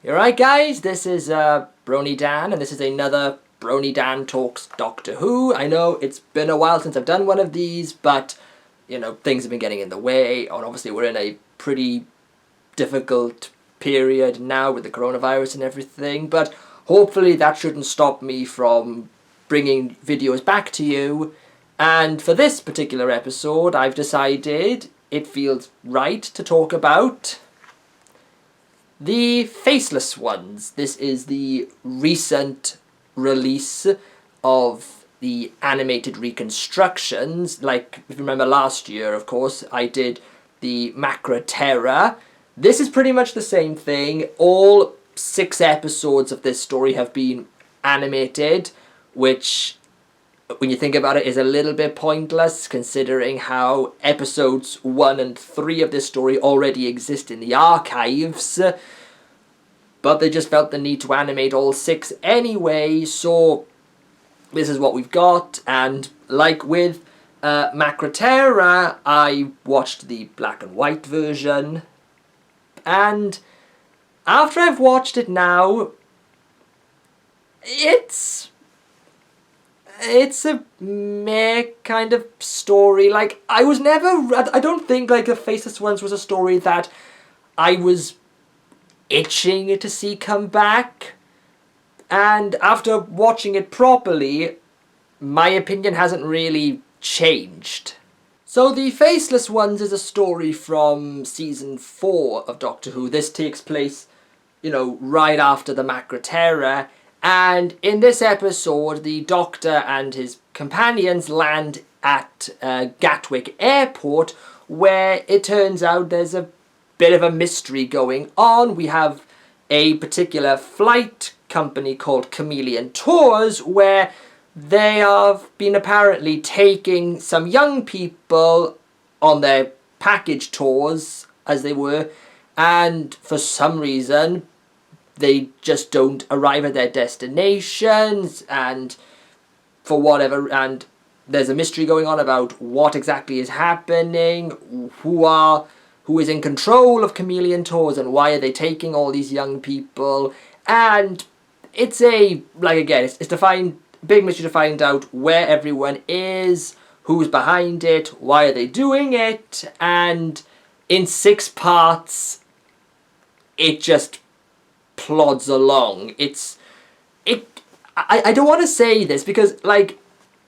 Alright guys, this is BronyDan, and this is another BronyDan Talks Doctor Who. I know it's been a while since I've done one of these, but, you know, things have been getting in the way, and obviously we're in a pretty difficult period now with the coronavirus and everything, but hopefully that shouldn't stop me from bringing videos back to you. And for this particular episode, I've decided it feels right to talk about the Faceless Ones. This is the recent release of the animated reconstructions. Like, if you remember last year, of course, I did the Macra Terror. This is pretty much the same thing. All 6 episodes of this story have been animated, which, when you think about it, is a little bit pointless considering how episodes 1 and 3 of this story already exist in the archives. But they just felt the need to animate all 6 anyway, so this is what we've got. And like with Macra Terror, I watched the black and white version, and after I've watched it now, it's a meh kind of story. Like, I don't think, like, The Faceless Ones was a story that I was itching to see come back. And after watching it properly, my opinion hasn't really changed. So The Faceless Ones is a story from season 4 of Doctor Who. This takes place, you know, right after the Macra Terror. And in this episode, the Doctor and his companions land at Gatwick Airport, where it turns out there's a bit of a mystery going on. We have a particular flight company called Chameleon Tours, where they have been apparently taking some young people on their package tours, as they were, and for some reason they just don't arrive at their destinations, and for whatever, and there's a mystery going on about what exactly is happening, who is in control of Chameleon Tours, and why are they taking all these young people. And it's a, like, again, it's to find, big mystery to find out where everyone is, who's behind it, why are they doing it, and in 6 parts, it just plods along. I don't want to say this because, like,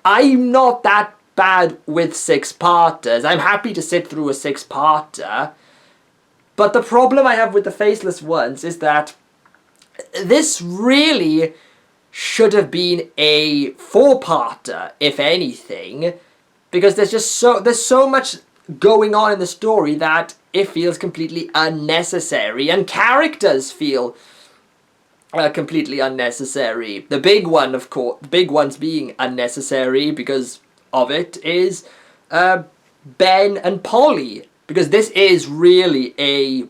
I'm not that bad with 6-parters. I'm happy to sit through a 6-parter. But the problem I have with The Faceless Ones is that this really should have been a 4-parter, if anything, because there's so much going on in the story that it feels completely unnecessary, and characters feel completely unnecessary. The big one, of course, the big ones being unnecessary because of it, is Ben and Polly, because this is really a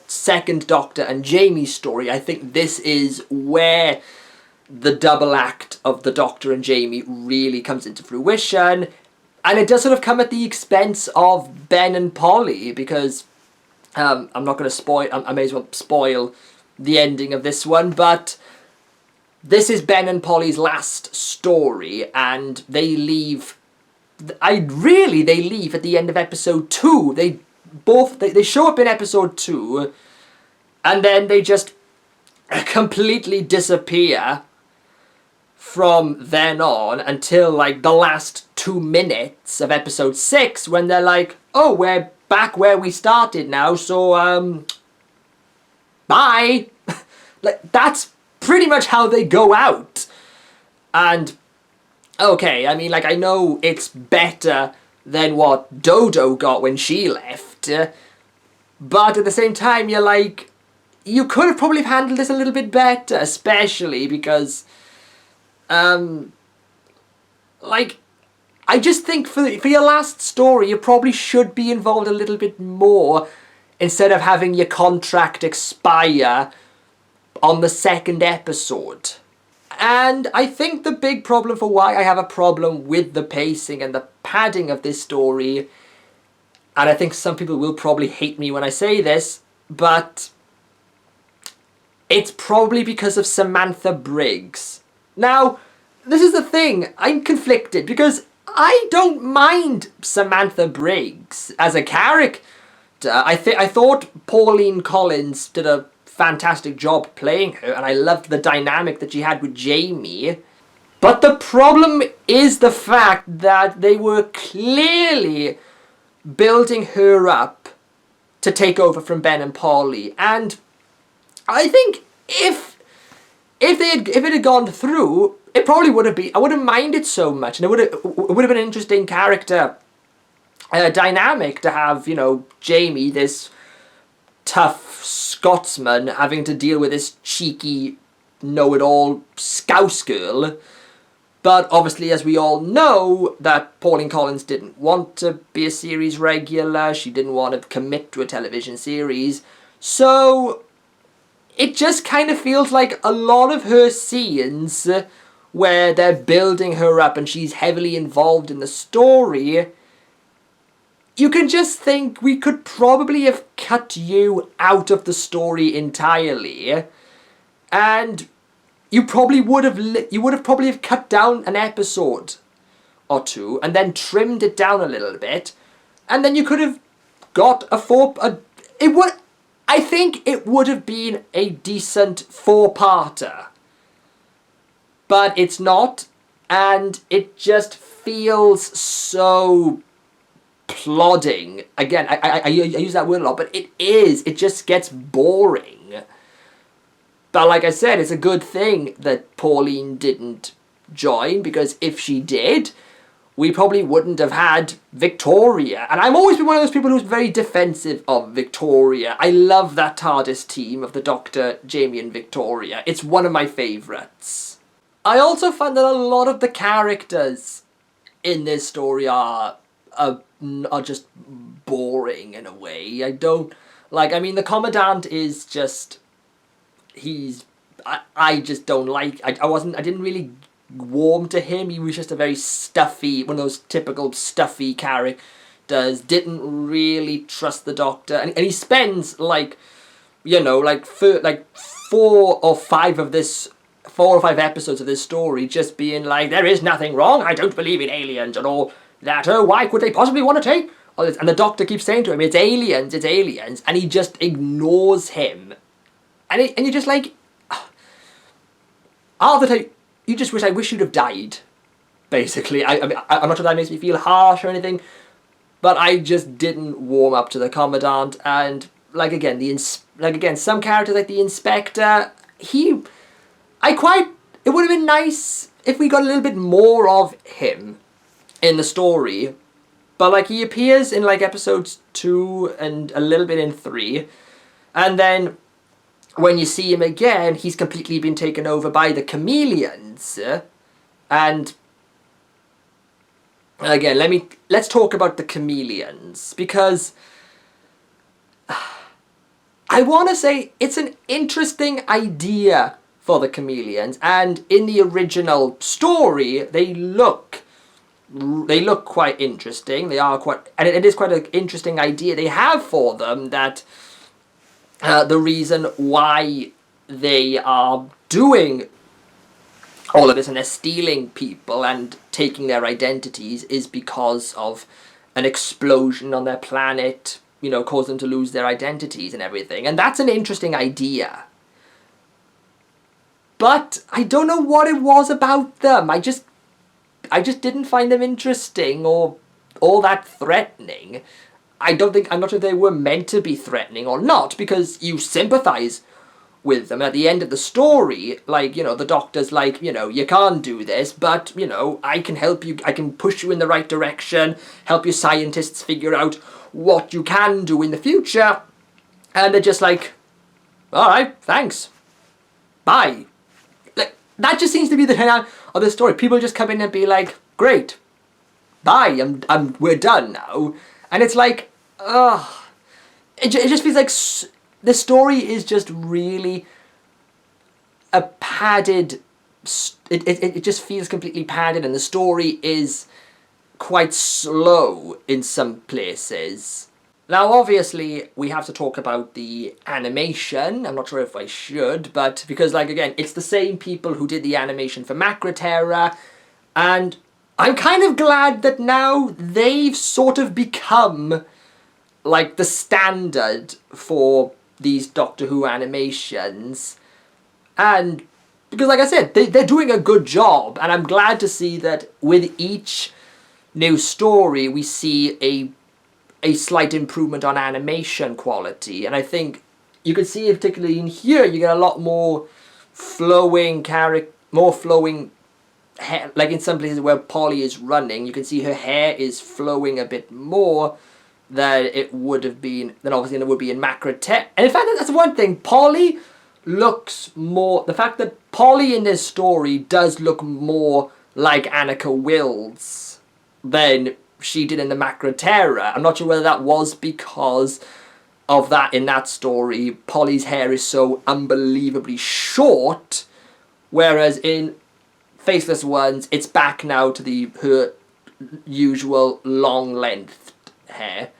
second Doctor and Jamie story. I think this is where the double act of the Doctor and Jamie really comes into fruition, and it does sort of come at the expense of Ben and Polly, because I'm not going to spoil, I may as well spoil the ending of this one, but this is Ben and Polly's last story, and they leave, they leave at the end of episode 2. They show up in episode 2, and then they just completely disappear from then on until, like, the last 2 minutes of episode 6, when they're like, oh, we're back where we started now, so, bye. Like, that's pretty much how they go out. And, okay, I mean, like, I know it's better than what Dodo got when she left, but at the same time, you're like, you could have probably handled this a little bit better, especially because, like, I just think for your last story, you probably should be involved a little bit more, instead of having your contract expire on the 2nd episode. And I think the big problem for why I have a problem with the pacing and the padding of this story, and I think some people will probably hate me when I say this, but it's probably because of Samantha Briggs. Now, this is the thing, I'm conflicted because I don't mind Samantha Briggs as a character. I thought Pauline Collins did a fantastic job playing her, and I loved the dynamic that she had with Jamie. But the problem is the fact that they were clearly building her up to take over from Ben and Polly, and I think if it had gone through, it probably would have been. I wouldn't mind it so much, and it would have been an interesting character dynamic to have, you know, Jamie, this tough Scotsman, having to deal with this cheeky, know-it-all Scouse girl. But obviously, as we all know, that Pauline Collins didn't want to be a series regular. She didn't want to commit to a television series. So it just kind of feels like a lot of her scenes where they're building her up and she's heavily involved in the story, you can just think we could probably have cut you out of the story entirely, and you would have probably cut down an episode or two and then trimmed it down a little bit, and then you could have got I think it would have been a decent 4-parter. But it's not, and it just feels so plodding. Again, I use that word a lot, but it just gets boring. But like I said, it's a good thing that Pauline didn't join, because if she did, we probably wouldn't have had Victoria. And I've always been one of those people who's very defensive of Victoria. I love that TARDIS team of the Doctor, Jamie and Victoria. It's one of my favourites. I also find that a lot of the characters in this story are just boring in a way. I mean, the Commandant is just... I just don't like... I didn't really warm to him. He was just a very stuffy, one of those typical stuffy characters. Didn't really trust the Doctor, and he spends like 4 or 5 episodes of this story just being like, there is nothing wrong, I don't believe in aliens and all that. Oh, why could they possibly want to take all this? And the Doctor keeps saying to him, it's aliens, and he just ignores him. And you're just like, half the time, you just wish you'd have died, basically. I'm not sure that makes me feel harsh or anything, but I just didn't warm up to the Commandant. And some characters like the Inspector, it would have been nice if we got a little bit more of him in the story. But he appears in episodes 2 and a little bit in 3, and then when you see him again, he's completely been taken over by the chameleons. And again, let's talk about the chameleons, because I want to say it's an interesting idea for the chameleons, and in the original story, they look quite interesting. And it is quite an interesting idea they have for them, that the reason why they are doing all of this and they're stealing people and taking their identities is because of an explosion on their planet, caused them to lose their identities and everything. And that's an interesting idea. But I don't know what it was about them. I just didn't find them interesting or all that threatening. I'm not sure if they were meant to be threatening or not, because you sympathise with them. At the end of the story, the Doctor's like, you can't do this, but, I can help you, I can push you in the right direction, help your scientists figure out what you can do in the future. And they're just like, alright, thanks. Bye. That just seems to be the end of the story. People just come in and be like, great. Bye, we're done now. And it's like, it just feels like the story is just really a padded... It just feels completely padded, and the story is quite slow in some places. Now, obviously, we have to talk about the animation. I'm not sure if I should, but because, like, again, it's the same people who did the animation for Macroterra, and I'm kind of glad that now they've sort of become, like, the standard for these Doctor Who animations. And because, like I said, they're doing a good job, and I'm glad to see that with each new story, we see a slight improvement on animation quality. And I think you can see, particularly in here, you get a lot more flowing hair. Like in some places where Polly is running, you can see her hair is flowing a bit more than it would have been, than obviously it would be in Macroterra. And in fact, that's one thing. Polly looks more, the fact that Polly in this story does look more like Annika Wills than she did in the Macroterra. I'm not sure whether that was because of that in that story. Polly's hair is so unbelievably short, whereas in Faceless Ones, it's back now to her usual long-length hair.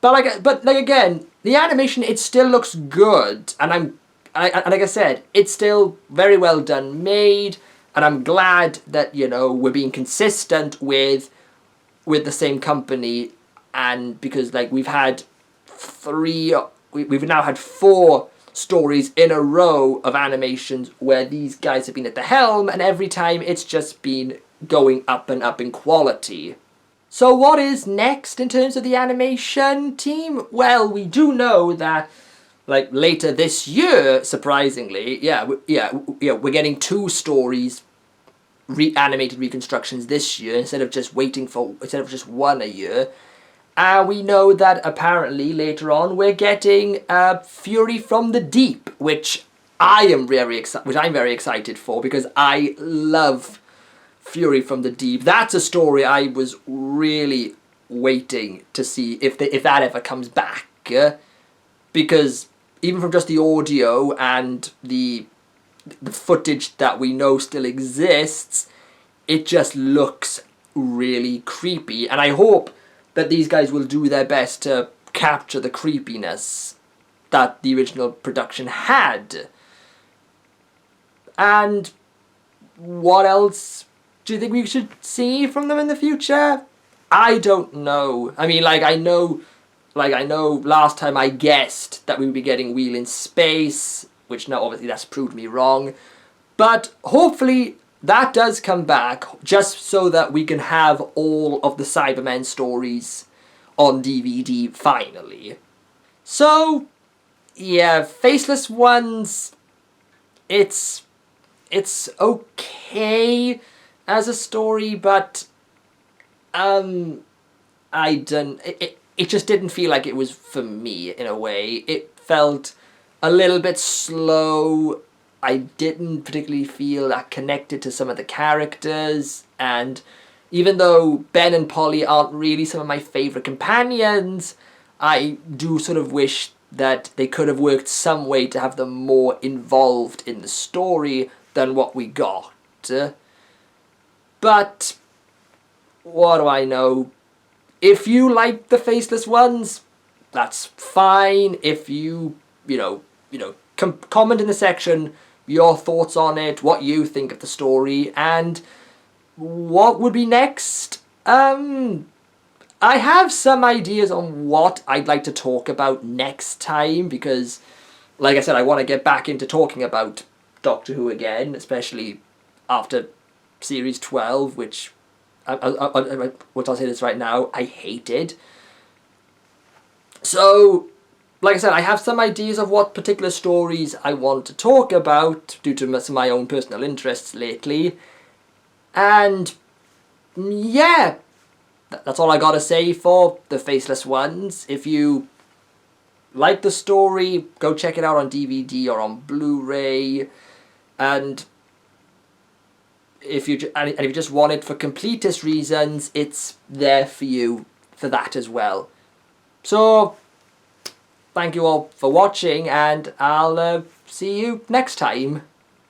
But like again, the animation, it still looks good, and like I said, it's still very well done made, and I'm glad that, you know, we're being consistent with the same company, and because, like, we've now had 4 stories in a row of animations where these guys have been at the helm, and every time it's just been going up and up in quality. So what is next in terms of the animation team? Well, we do know that, like, later this year, surprisingly, we're getting 2 stories, animated reconstructions this year instead of just 1 a year. We know that apparently later on we're getting Fury from the Deep, which I'm very excited for, because I love Fury from the Deep. That's a story I was really waiting to see if that ever comes back, because even from just the audio and the footage that we know still exists, it just looks really creepy, and I hope that these guys will do their best to capture the creepiness that the original production had. And what else do you think we should see from them in the future? I don't know. I mean, I know last time I guessed that we would be getting Wheel in Space, which now obviously that's proved me wrong. But hopefully that does come back, just so that we can have all of the Cybermen stories on DVD finally. So, yeah, Faceless Ones, it's okay as a story, but it just didn't feel like it was for me in a way. It felt a little bit slow. I didn't particularly feel that connected to some of the characters, and even though Ben and Polly aren't really some of my favourite companions, I do sort of wish that they could have worked some way to have them more involved in the story than what we got. But what do I know? If you like the Faceless Ones, that's fine. If you comment in the section your thoughts on it, what you think of the story, and what would be next. I have some ideas on what I'd like to talk about next time, because, like I said, I want to get back into talking about Doctor Who again, especially after Series 12, which I'll say this right now, I hated. So, like I said, I have some ideas of what particular stories I want to talk about due to some of my own personal interests lately. And, yeah, that's all I gotta say for the Faceless Ones. If you like the story, go check it out on DVD or on Blu-ray. And if you just want it for completist reasons, it's there for you for that as well. So, thank you all for watching, and I'll see you next time.